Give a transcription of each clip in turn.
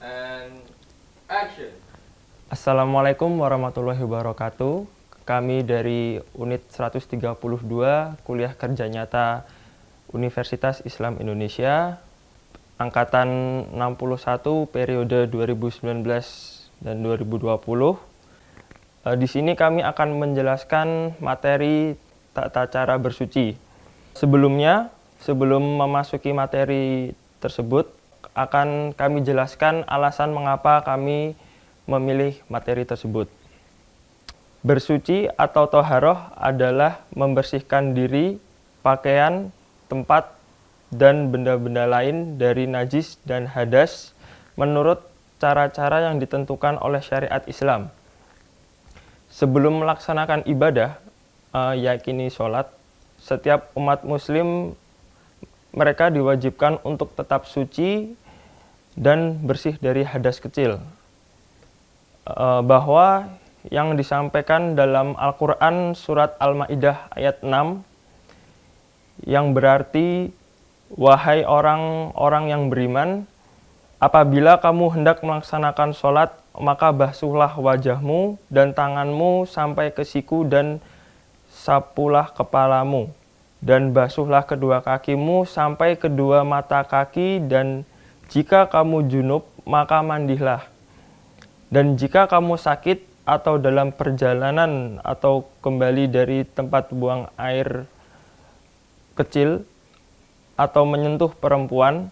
And action. Assalamualaikum warahmatullahi wabarakatuh. Kami dari unit 132 Kuliah Kerja Nyata Universitas Islam Indonesia angkatan 61 periode 2019 dan 2020. Di sini kami akan menjelaskan materi tata cara bersuci. Sebelum memasuki materi tersebut, akan kami jelaskan alasan mengapa kami memilih materi tersebut. Bersuci atau toharoh adalah membersihkan diri, pakaian, tempat, dan benda-benda lain dari najis dan hadas menurut cara-cara yang ditentukan oleh syariat Islam. Sebelum melaksanakan ibadah, yakni sholat, setiap umat muslim mereka diwajibkan untuk tetap suci dan bersih dari hadas kecil. Bahwa yang disampaikan dalam Al-Quran surat Al-Ma'idah ayat 6 yang berarti, wahai orang-orang yang beriman, apabila kamu hendak melaksanakan sholat, maka basuhlah wajahmu dan tanganmu sampai ke siku dan sapulah kepalamu, dan basuhlah kedua kakimu sampai kedua mata kaki, dan jika kamu junub maka mandilah. Dan jika kamu sakit atau dalam perjalanan atau kembali dari tempat buang air kecil atau menyentuh perempuan,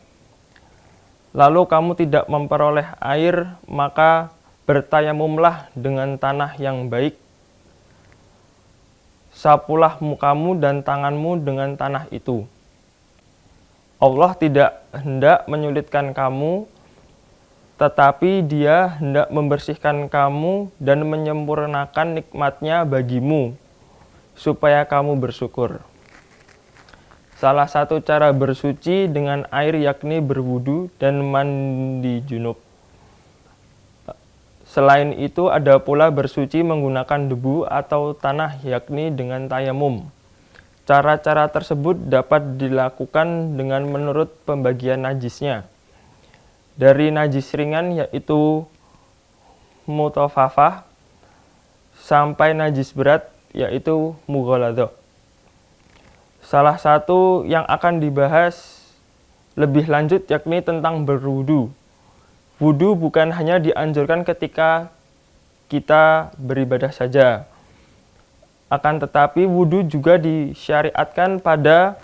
lalu kamu tidak memperoleh air, maka bertayamumlah dengan tanah yang baik. Sapulah mukamu dan tanganmu dengan tanah itu. Allah tidak hendak menyulitkan kamu, tetapi Dia hendak membersihkan kamu dan menyempurnakan nikmat-Nya bagimu, supaya kamu bersyukur. Salah satu cara bersuci dengan air yakni berwudu dan mandi junub. Selain itu ada pula bersuci menggunakan debu atau tanah yakni dengan tayamum. Cara-cara tersebut dapat dilakukan dengan menurut pembagian najisnya. Dari najis ringan yaitu mutafafah sampai najis berat yaitu mughaladhah. Salah satu yang akan dibahas lebih lanjut yakni tentang berwudu. Wudu bukan hanya dianjurkan ketika kita beribadah saja. Akan tetapi wudu juga disyariatkan pada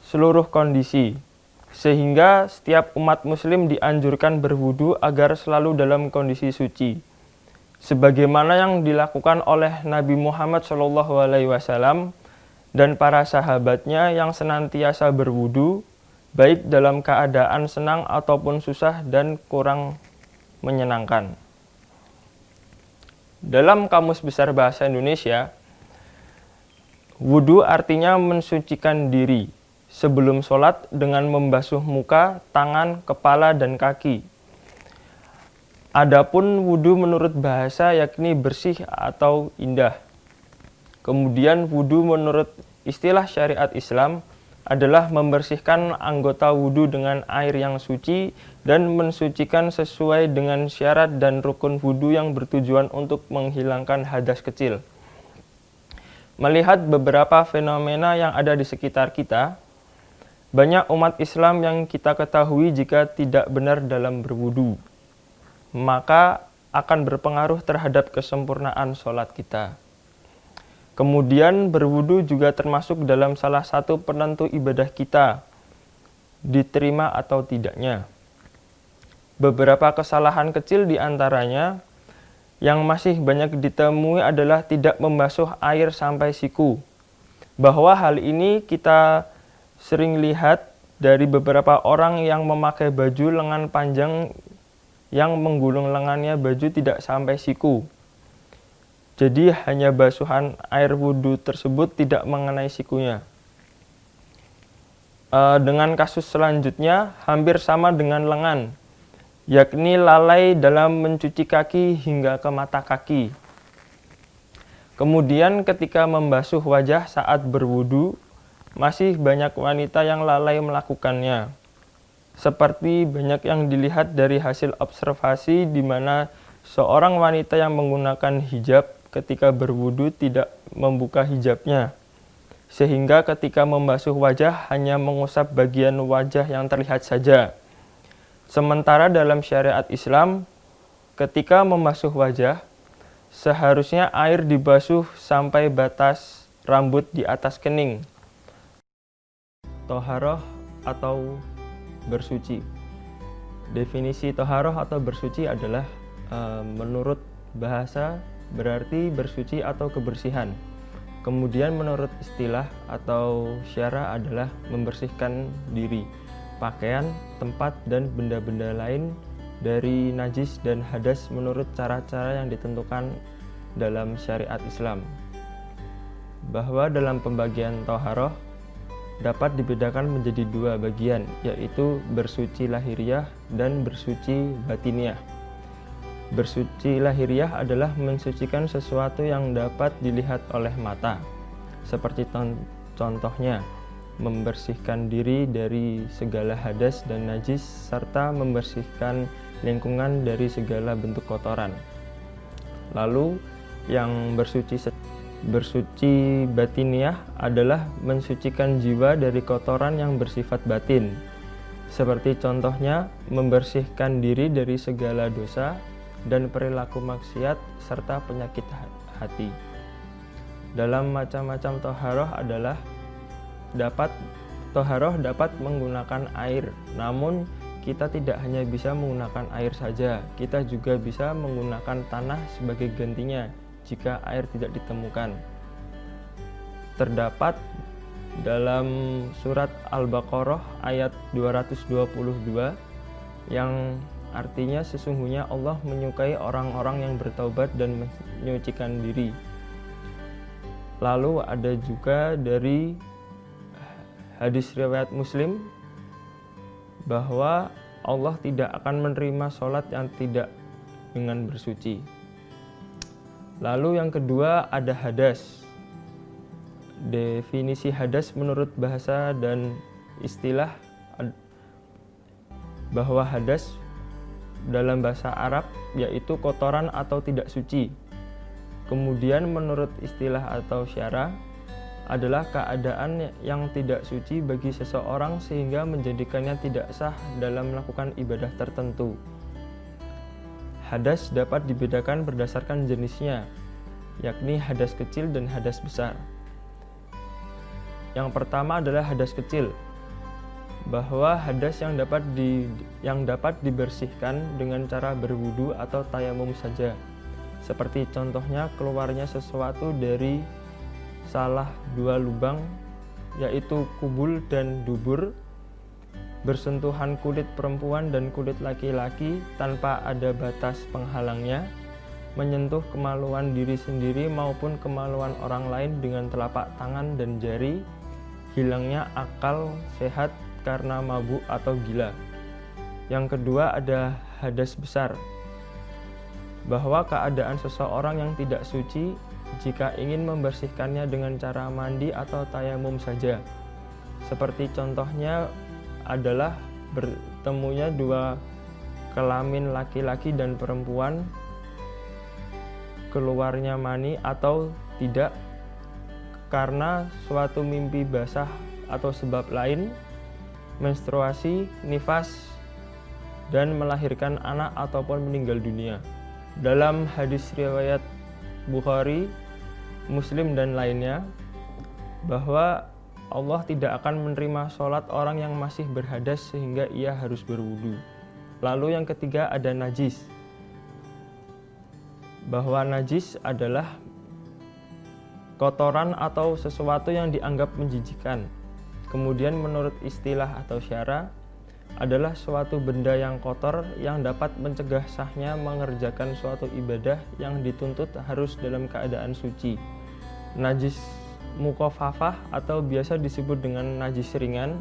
seluruh kondisi. Sehingga setiap umat muslim dianjurkan berwudu agar selalu dalam kondisi suci. Sebagaimana yang dilakukan oleh Nabi Muhammad SAW dan para sahabatnya yang senantiasa berwudu, baik dalam keadaan senang ataupun susah dan kurang menyenangkan. Dalam Kamus Besar Bahasa Indonesia, wudu artinya mensucikan diri sebelum sholat dengan membasuh muka, tangan, kepala, dan kaki. Adapun wudu menurut bahasa yakni bersih atau indah. Kemudian wudu menurut istilah syariat Islam adalah membersihkan anggota wudu dengan air yang suci dan mensucikan sesuai dengan syarat dan rukun wudu yang bertujuan untuk menghilangkan hadas kecil. Melihat beberapa fenomena yang ada di sekitar kita, banyak umat Islam yang kita ketahui jika tidak benar dalam berwudu, maka akan berpengaruh terhadap kesempurnaan sholat kita. Kemudian berwudu juga termasuk dalam salah satu penentu ibadah kita, diterima atau tidaknya. Beberapa kesalahan kecil diantaranya yang masih banyak ditemui adalah tidak membasuh air sampai siku. Bahwa hal ini kita sering lihat dari beberapa orang yang memakai baju lengan panjang yang menggulung lengannya baju tidak sampai siku. Jadi hanya basuhan air wudhu tersebut tidak mengenai sikunya. Dengan kasus selanjutnya hampir sama dengan lengan, yakni lalai dalam mencuci kaki hingga ke mata kaki. Kemudian ketika membasuh wajah saat berwudu, masih banyak wanita yang lalai melakukannya. Seperti banyak yang dilihat dari hasil observasi di mana seorang wanita yang menggunakan hijab ketika berwudu tidak membuka hijabnya, sehingga ketika membasuh wajah hanya mengusap bagian wajah yang terlihat saja. Sementara dalam syariat Islam, ketika membasuh wajah, seharusnya air dibasuh sampai batas rambut di atas kening. Toharoh atau bersuci. Definisi toharoh atau bersuci adalah menurut bahasa berarti bersuci atau kebersihan. Kemudian menurut istilah atau syara adalah membersihkan diri, pakaian, tempat, dan benda-benda lain dari najis dan hadas menurut cara-cara yang ditentukan dalam syariat Islam. Bahwa dalam pembagian toharoh dapat dibedakan menjadi dua bagian, yaitu bersuci lahiriah dan bersuci batiniah. Bersuci lahiriah adalah mensucikan sesuatu yang dapat dilihat oleh mata, seperti contohnya membersihkan diri dari segala hadas dan najis serta membersihkan lingkungan dari segala bentuk kotoran. Lalu yang bersuci batiniah adalah mensucikan jiwa dari kotoran yang bersifat batin, seperti contohnya membersihkan diri dari segala dosa dan perilaku maksiat serta penyakit hati. Dalam macam-macam toharoh dapat menggunakan air, namun kita tidak hanya bisa menggunakan air saja, kita juga bisa menggunakan tanah sebagai gantinya jika air tidak ditemukan. Terdapat dalam surat Al-Baqarah ayat 222 yang artinya sesungguhnya Allah menyukai orang-orang yang bertaubat dan menyucikan diri. Lalu ada juga dari hadis riwayat Muslim bahwa Allah tidak akan menerima sholat yang tidak dengan bersuci. Lalu yang kedua ada hadas. Definisi hadas menurut bahasa dan istilah bahwa hadas dalam bahasa Arab yaitu kotoran atau tidak suci. Kemudian menurut istilah atau syara adalah keadaan yang tidak suci bagi seseorang sehingga menjadikannya tidak sah dalam melakukan ibadah tertentu. Hadas dapat dibedakan berdasarkan jenisnya, yakni hadas kecil dan hadas besar. Yang pertama adalah hadas kecil, bahwa hadas yang dapat dibersihkan dengan cara berwudu atau tayamum saja, seperti contohnya keluarnya sesuatu dari salah dua lubang, yaitu kubul dan dubur, bersentuhan kulit perempuan dan kulit laki-laki tanpa ada batas penghalangnya, menyentuh kemaluan diri sendiri maupun kemaluan orang lain dengan telapak tangan dan jari, hilangnya akal sehat karena mabuk atau gila. Yang kedua ada hadas besar, bahwa keadaan seseorang yang tidak suci jika ingin membersihkannya dengan cara mandi atau tayamum saja. Seperti contohnya adalah bertemunya dua kelamin laki-laki dan perempuan, keluarnya mani atau tidak karena suatu mimpi basah atau sebab lain, menstruasi, nifas, dan melahirkan anak ataupun meninggal dunia. Dalam hadis riwayat Bukhari, Muslim dan lainnya, bahwa Allah tidak akan menerima sholat orang yang masih berhadas sehingga ia harus berwudu. Lalu yang ketiga ada najis, bahwa najis adalah kotoran atau sesuatu yang dianggap menjijikkan. Kemudian menurut istilah atau syara adalah suatu benda yang kotor yang dapat mencegah sahnya mengerjakan suatu ibadah yang dituntut harus dalam keadaan suci. Najis mukhafafah atau biasa disebut dengan najis ringan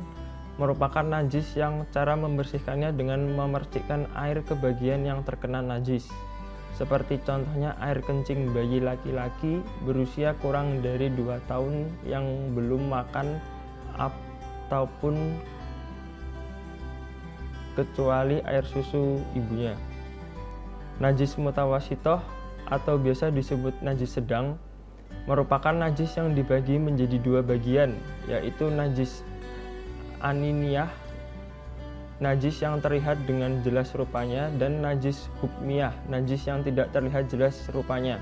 merupakan najis yang cara membersihkannya dengan memercikkan air ke bagian yang terkena najis. Seperti contohnya air kencing bayi laki-laki berusia kurang dari 2 tahun yang belum makan ataupun kecuali air susu ibunya. Najis mutawasitoh atau biasa disebut najis sedang merupakan najis yang dibagi menjadi dua bagian, yaitu najis aniniyah, najis yang terlihat dengan jelas rupanya, dan najis hukmiyah, najis yang tidak terlihat jelas rupanya.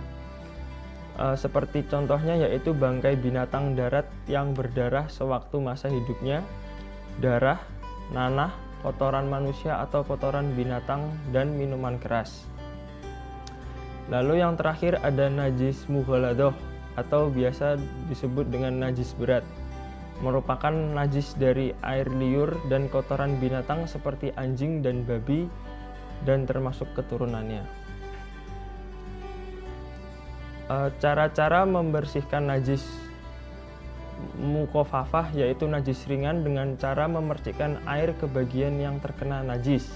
Seperti contohnya yaitu bangkai binatang darat yang berdarah sewaktu masa hidupnya, darah, nanah, kotoran manusia atau kotoran binatang, dan minuman keras. Lalu yang terakhir ada najis mughaladoh atau biasa disebut dengan najis berat, merupakan najis dari air liur dan kotoran binatang seperti anjing dan babi dan termasuk keturunannya. Cara-cara membersihkan najis mukhafafah yaitu najis ringan dengan cara memercikkan air ke bagian yang terkena najis.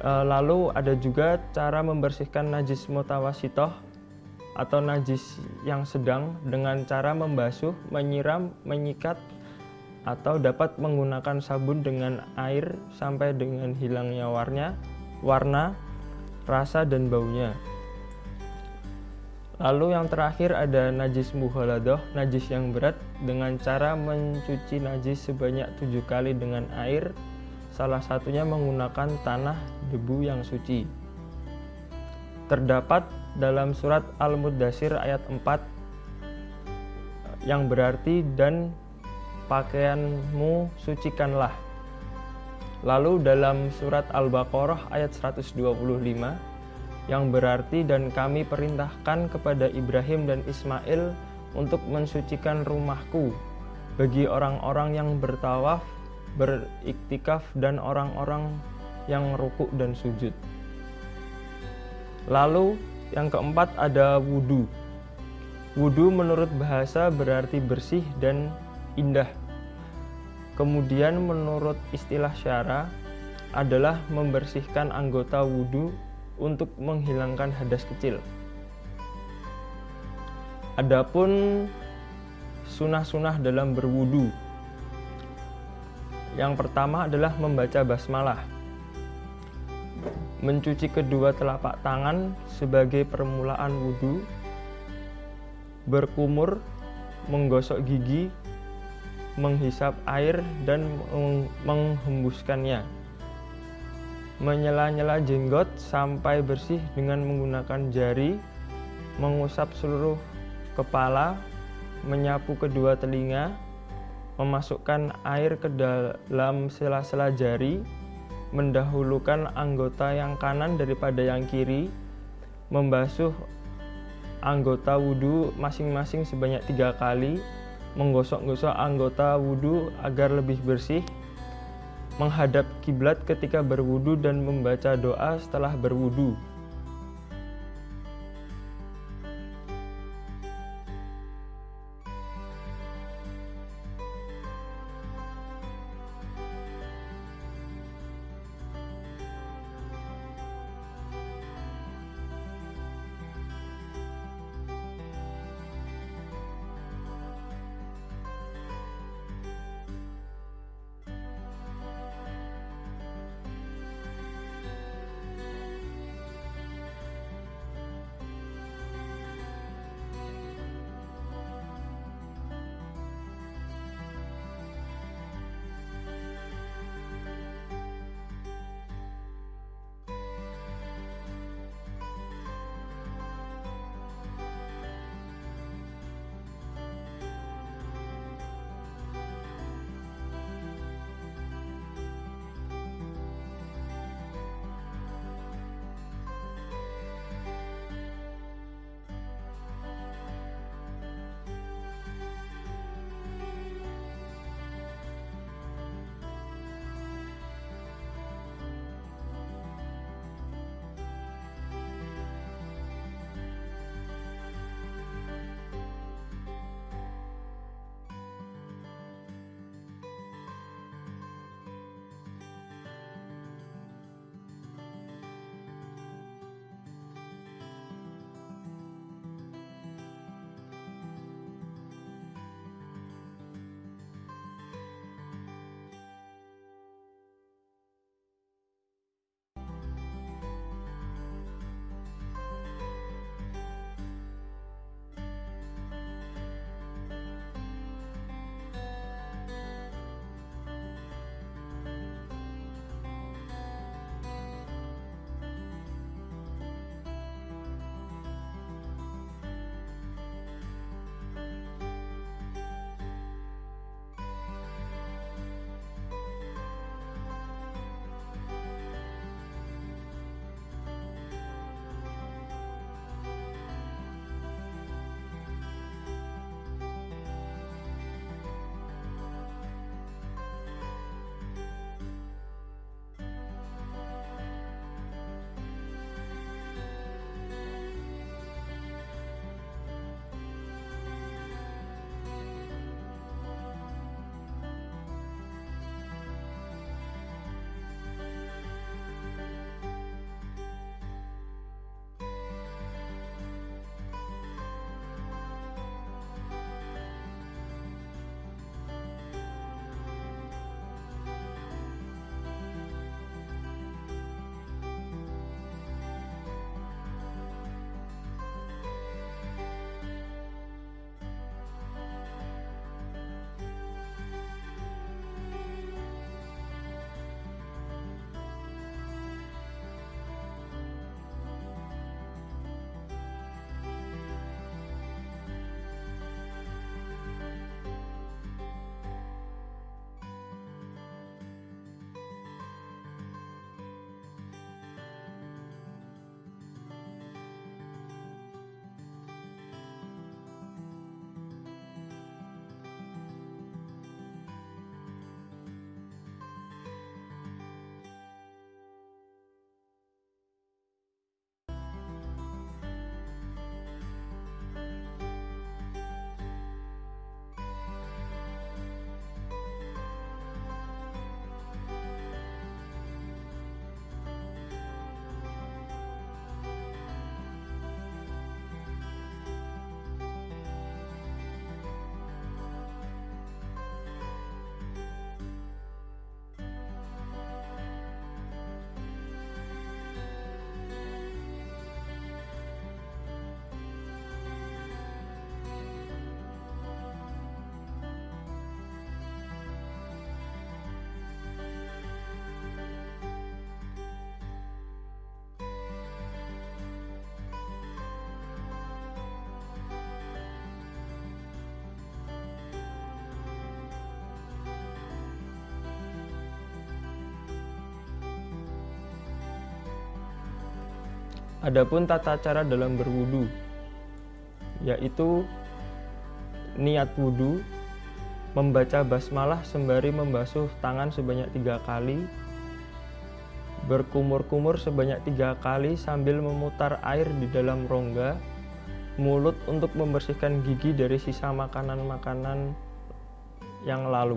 Lalu ada juga cara membersihkan najis mutawasitoh atau najis yang sedang dengan cara membasuh, menyiram, menyikat, atau dapat menggunakan sabun dengan air sampai dengan hilangnya warna, rasa, dan baunya. Lalu yang terakhir ada najis mughaladoh, najis yang berat dengan cara mencuci najis sebanyak 7 kali dengan air, salah satunya menggunakan tanah debu yang suci. Terdapat dalam surat Al-Muddatsir ayat 4 yang berarti dan pakaianmu sucikanlah. Lalu dalam surat Al-Baqarah ayat 125 yang berarti dan kami perintahkan kepada Ibrahim dan Ismail untuk mensucikan rumahku bagi orang-orang yang bertawaf, beriktikaf, dan orang-orang yang rukuk dan sujud. Lalu yang keempat ada wudu. Wudu menurut bahasa berarti bersih dan indah. Kemudian menurut istilah syara adalah membersihkan anggota wudu untuk menghilangkan hadas kecil. Adapun sunah-sunah dalam berwudu, yang pertama adalah membaca basmalah, mencuci kedua telapak tangan sebagai permulaan wudu, berkumur, menggosok gigi, menghisap air dan menghembuskannya, menyela-nyela jenggot sampai bersih dengan menggunakan jari, mengusap seluruh kepala, menyapu kedua telinga, memasukkan air ke dalam sela-sela jari, mendahulukan anggota yang kanan daripada yang kiri, membasuh anggota wudhu masing-masing sebanyak 3 kali, menggosok-gosok anggota wudhu agar lebih bersih, menghadap kiblat ketika berwudu dan membaca doa setelah berwudu. Adapun tata cara dalam berwudu, yaitu niat wudu, membaca basmalah sembari membasuh tangan sebanyak 3 kali, berkumur-kumur sebanyak 3 kali sambil memutar air di dalam rongga mulut untuk membersihkan gigi dari sisa makanan-makanan yang lalu,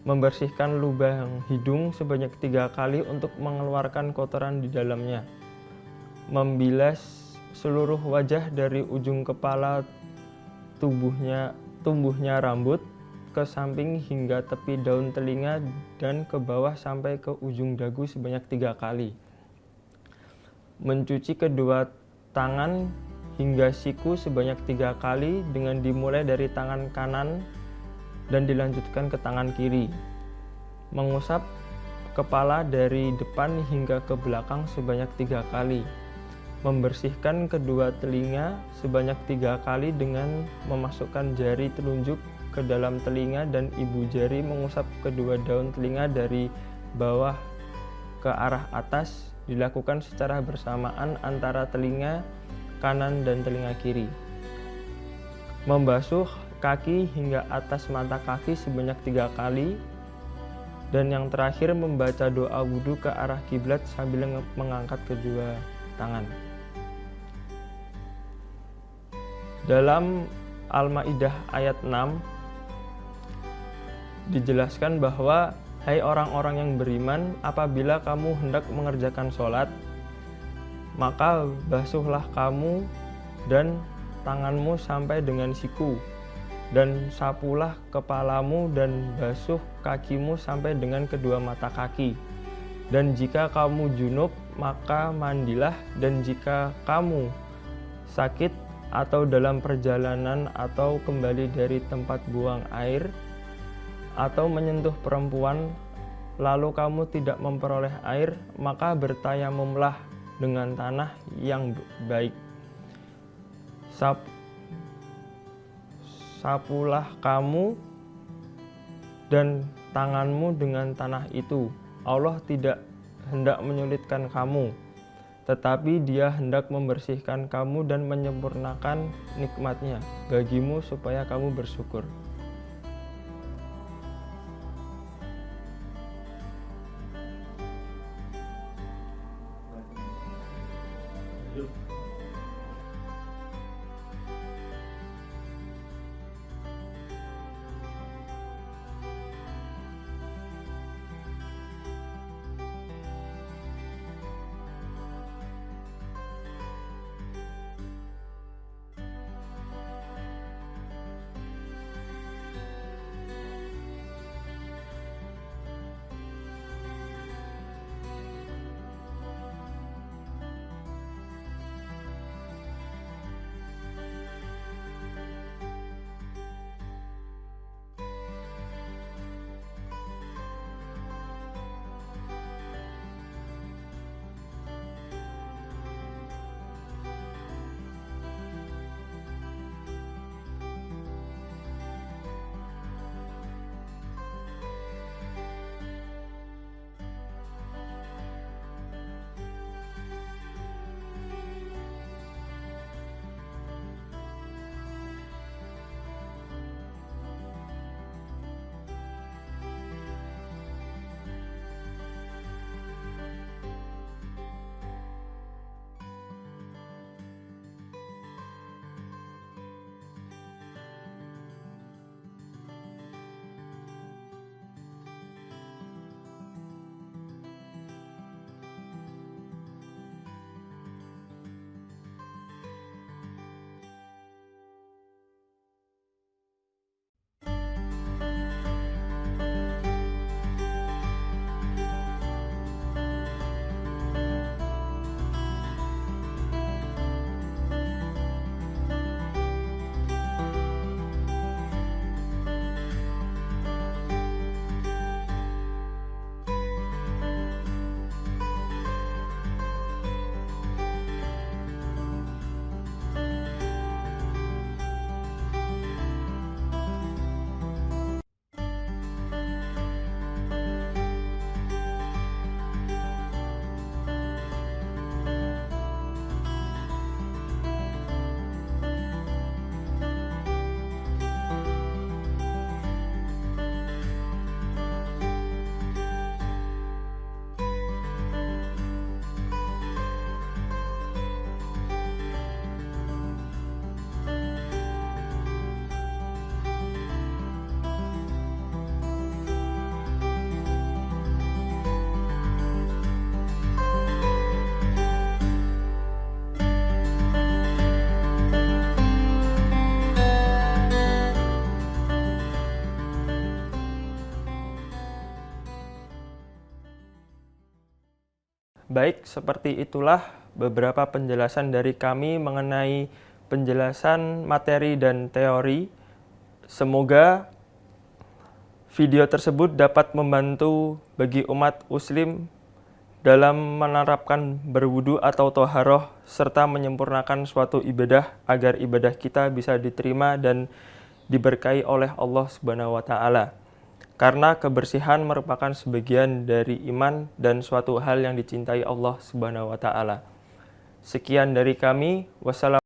membersihkan lubang hidung sebanyak 3 kali untuk mengeluarkan kotoran di dalamnya, membilas seluruh wajah dari ujung kepala tumbuhnya rambut ke samping hingga tepi daun telinga dan ke bawah sampai ke ujung dagu sebanyak 3 kali, mencuci kedua tangan hingga siku sebanyak 3 kali dengan dimulai dari tangan kanan dan dilanjutkan ke tangan kiri, mengusap kepala dari depan hingga ke belakang sebanyak 3 kali, membersihkan kedua telinga sebanyak 3 kali dengan memasukkan jari telunjuk ke dalam telinga dan ibu jari mengusap kedua daun telinga dari bawah ke arah atas, dilakukan secara bersamaan antara telinga kanan dan telinga kiri. Membasuh kaki hingga atas mata kaki sebanyak 3 kali, dan yang terakhir membaca doa wudhu ke arah kiblat sambil mengangkat kedua tangan. Dalam Al-Maidah ayat 6 dijelaskan bahwa, hai orang-orang yang beriman, apabila kamu hendak mengerjakan sholat, maka basuhlah kamu dan tanganmu sampai dengan siku, dan sapulah kepalamu dan basuh kakimu sampai dengan kedua mata kaki. Dan jika kamu junub, maka mandilah, dan jika kamu sakit atau dalam perjalanan atau kembali dari tempat buang air atau menyentuh perempuan lalu kamu tidak memperoleh air, maka bertayamumlah dengan tanah yang baik. Sapulah kamu dan tanganmu dengan tanah itu. Allah tidak hendak menyulitkan kamu, tetapi Dia hendak membersihkan kamu dan menyempurnakan nikmat-Nya bagimu supaya kamu bersyukur. Baik, seperti itulah beberapa penjelasan dari kami mengenai penjelasan materi dan teori. Semoga video tersebut dapat membantu bagi umat muslim dalam menerapkan berwudu atau toharoh serta menyempurnakan suatu ibadah agar ibadah kita bisa diterima dan diberkahi oleh Allah Subhanahu wa taala. Karena kebersihan merupakan sebagian dari iman dan suatu hal yang dicintai Allah Subhanahu wa taala. Sekian dari kami. Wassalamualaikum